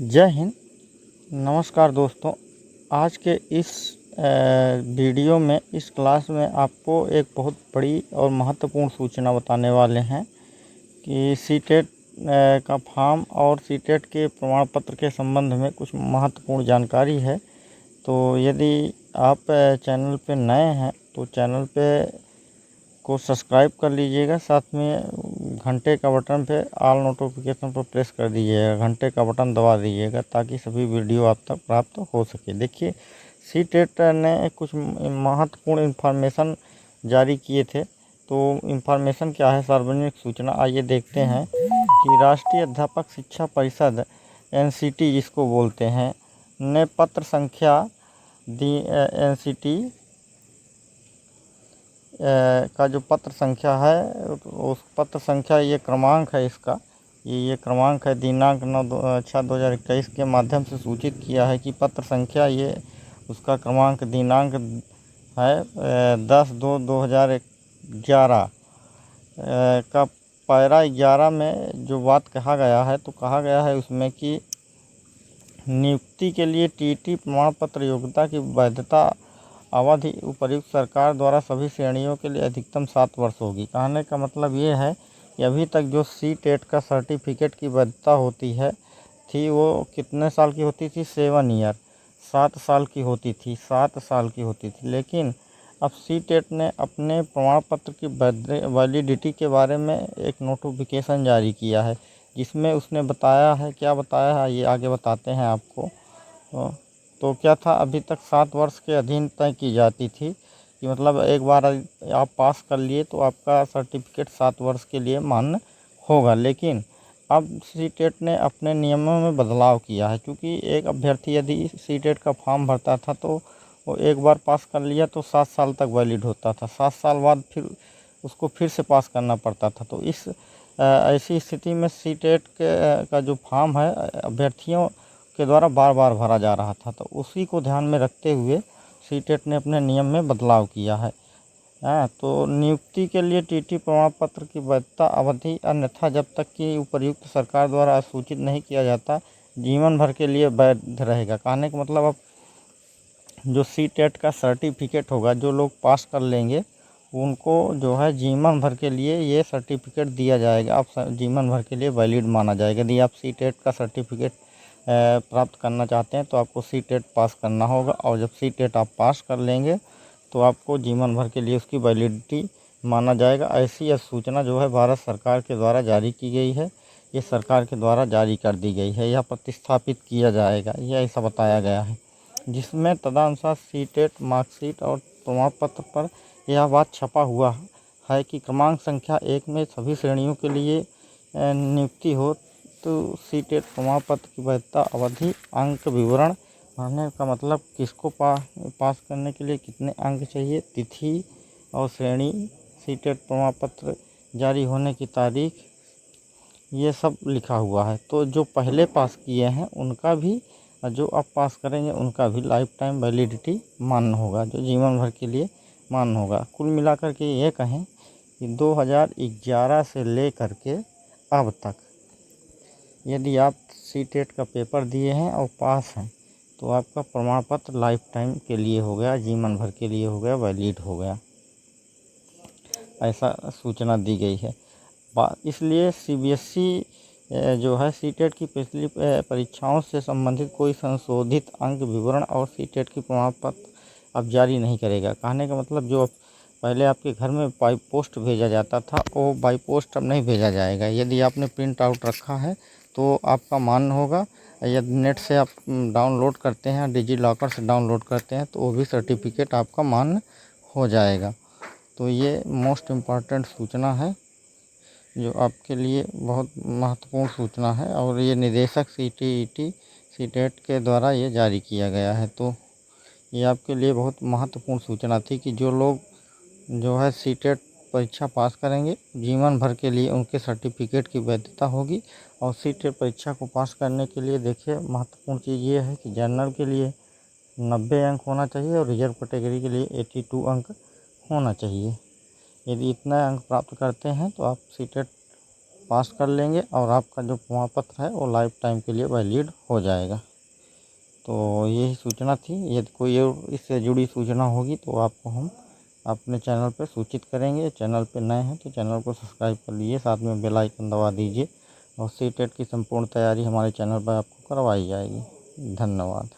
जय हिंद। नमस्कार दोस्तों, आज के इस वीडियो में इस क्लास में आपको एक बहुत बड़ी और महत्वपूर्ण सूचना बताने वाले हैं कि सीटेट का फॉर्म और सीटेट के प्रमाण पत्र के संबंध में कुछ महत्वपूर्ण जानकारी है। तो यदि आप चैनल पे नए हैं तो चैनल पे को सब्सक्राइब कर लीजिएगा, साथ में घंटे का बटन पे ऑल नोटिफिकेशन पर प्रेस कर दीजिएगा, घंटे का बटन दबा दीजिएगा ताकि सभी वीडियो आप तक प्राप्त हो सके। देखिए, सीटेट ने कुछ महत्वपूर्ण इन्फॉर्मेशन जारी किए थे। तो इन्फॉर्मेशन क्या है, सार्वजनिक सूचना, आइए देखते हैं कि राष्ट्रीय अध्यापक शिक्षा परिषद NCT जिसको बोलते हैं ने पत्र संख्या दी। NCT का जो पत्र संख्या है उस पत्र संख्या, ये क्रमांक है इसका, ये क्रमांक है, दिनांक 9/6/2021 के माध्यम से सूचित किया है कि पत्र संख्या, ये उसका क्रमांक दिनांक है 10/2/2011 का पैरा 11 में जो बात कहा गया है, तो कहा गया है उसमें कि नियुक्ति के लिए TET प्रमाण पत्र योग्यता की वैधता अवधि उपर्युक्त सरकार द्वारा सभी श्रेणियों के लिए अधिकतम 7 वर्ष होगी। कहने का मतलब ये है कि अभी तक जो सीटेट का सर्टिफिकेट की वैधता होती है थी वो कितने साल की होती थी? 7 ईयर, 7 साल की होती थी, 7 साल की होती थी। लेकिन अब सीटेट ने अपने प्रमाण पत्र की वैलिडिटी के बारे में एक नोटिफिकेशन जारी किया है, जिसमें उसने बताया है, क्या बताया है ये आगे बताते हैं आपको। तो क्या था, अभी तक 7 वर्ष के अधीन तय की जाती थी कि मतलब एक बार आप पास कर लिए तो आपका सर्टिफिकेट 7 वर्ष के लिए मान्य होगा। लेकिन अब सीटेट ने अपने नियमों में बदलाव किया है, क्योंकि एक अभ्यर्थी यदि सीटेट का फॉर्म भरता था तो वो एक बार पास कर लिया तो 7 साल तक वैलिड होता था, 7 साल बाद फिर उसको फिर से पास करना पड़ता था। तो इस ऐसी स्थिति में सीटेट का जो फॉर्म है अभ्यर्थियों के द्वारा बार बार भरा जा रहा था। तो उसी को ध्यान में रखते हुए सीटेट ने अपने नियम में बदलाव किया है। तो नियुक्ति के लिए TET प्रमाण पत्र की वैधता अवधि अन्यथा जब तक कि उपर्युक्त सरकार द्वारा सूचित नहीं किया जाता जीवन भर के लिए वैध रहेगा। कहने का मतलब अब जो सीटेट का सर्टिफिकेट होगा, जो लोग पास कर लेंगे उनको जो है जीवन भर के लिए ये सर्टिफिकेट दिया जाएगा। अब जीवन भर के लिए वैलिड माना जाएगा। यदि आप सीटेट का सर्टिफिकेट प्राप्त करना चाहते हैं तो आपको सीटेट पास करना होगा, और जब सीटेट आप पास कर लेंगे तो आपको जीवन भर के लिए उसकी वैलिडिटी माना जाएगा। ऐसी यह सूचना जो है भारत सरकार के द्वारा जारी की गई है, ये सरकार के द्वारा जारी कर दी गई है, यह प्रतिस्थापित किया जाएगा, यह ऐसा बताया गया है। जिसमें तदनुसार सीटेट मार्कशीट और प्रमाण पत्र पर यह बात छपा हुआ है कि क्रमांक संख्या 1 में सभी श्रेणियों के लिए नियुक्ति हो तो सीटेट प्रमाण पत्र की वैधता अवधि अंक विवरण, कहने का मतलब किसको पास करने के लिए कितने अंक चाहिए, तिथि और श्रेणी, सीटेट प्रमाण पत्र जारी होने की तारीख, ये सब लिखा हुआ है। तो जो पहले पास किए हैं उनका भी, जो अब पास करेंगे उनका भी लाइफ टाइम वैलिडिटी मान्य होगा, जो जीवन भर के लिए मान्य होगा। कुल मिलाकर के ये कहें कि 2011 से लेकर के अब तक यदि आप सीटेट का पेपर दिए हैं और पास हैं तो आपका प्रमाण पत्र लाइफ टाइम के लिए हो गया, जीवन भर के लिए हो गया, वैलिड हो गया, ऐसा सूचना दी गई है। इसलिए CBSE जो है सीटेट की पिछली परीक्षाओं से संबंधित कोई संशोधित अंक विवरण और सीटेट की प्रमाण पत्र अब जारी नहीं करेगा। कहने का मतलब जो पहले आपके घर में बाई पोस्ट भेजा जाता था वो बाई पोस्ट अब नहीं भेजा जाएगा। यदि आपने प्रिंट आउट रखा है तो आपका मान्य होगा। यदि नेट से आप डाउनलोड करते हैं, डिजी लॉकर से डाउनलोड करते हैं तो वो भी सर्टिफिकेट आपका मान्य हो जाएगा। तो ये मोस्ट इम्पॉर्टेंट सूचना है जो आपके लिए बहुत महत्वपूर्ण सूचना है, और ये निदेशक सीटेट के द्वारा ये जारी किया गया है। तो ये आपके लिए बहुत महत्वपूर्ण सूचना थी कि जो लोग जो है सीटेट परीक्षा पास करेंगे जीवन भर के लिए उनके सर्टिफिकेट की वैधता होगी। और सीटेट परीक्षा को पास करने के लिए देखिए महत्वपूर्ण चीज़ ये है कि जनरल के लिए 90 अंक होना चाहिए और रिजर्व कैटेगरी के लिए 82 अंक होना चाहिए। यदि इतना अंक प्राप्त करते हैं तो आप सीटेट पास कर लेंगे और आपका जो प्रमाण पत्र है वो लाइफ टाइम के लिए वैलिड हो जाएगा। तो यही सूचना थी। यदि कोई और इससे जुड़ी सूचना होगी तो आपको हम अपने चैनल पर सूचित करेंगे। चैनल पे नए हैं तो चैनल को सब्सक्राइब कर लीजिए, साथ में बेल आइकन दबा दीजिए और सीटेट की संपूर्ण तैयारी हमारे चैनल पर आपको करवाई जाएगी। धन्यवाद।